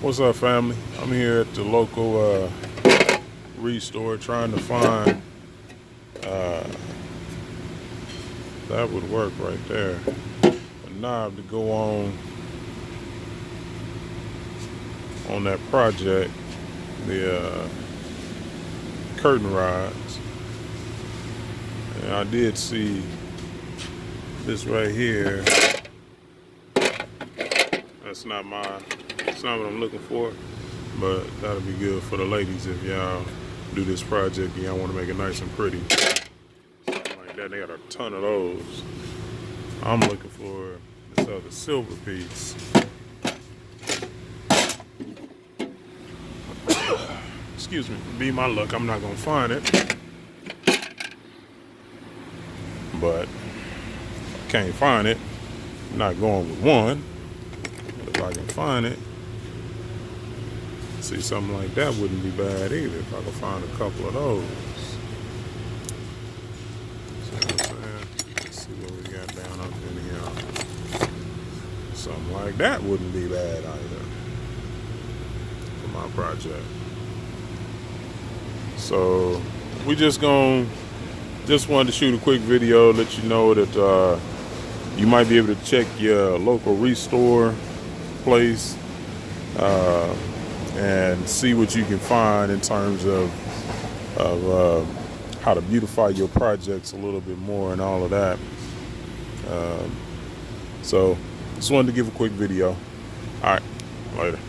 What's up, family? I'm here at the local restore trying to find that would work right there, a knob to go on that project, the curtain rods. And I did see this right here. That's not it's not what I'm looking for, but that'll be good for the ladies if y'all do this project and y'all want to make it nice and pretty. Something like that. They got a ton of those. I'm looking for this other silver piece. Excuse me, be my luck, I'm not gonna find it. But if I can't find it, I'm not going with one. But if I can find it, see, something like that wouldn't be bad either if I could find a couple of those. See what I'm saying? Let's see what we got down up in here. Something like that wouldn't be bad either for my project. So we just wanted to shoot a quick video, let you know that you might be able to check your local restore place and see what you can find in terms of how to beautify your projects a little bit more and all of that. So just wanted to give a quick video. All right, later.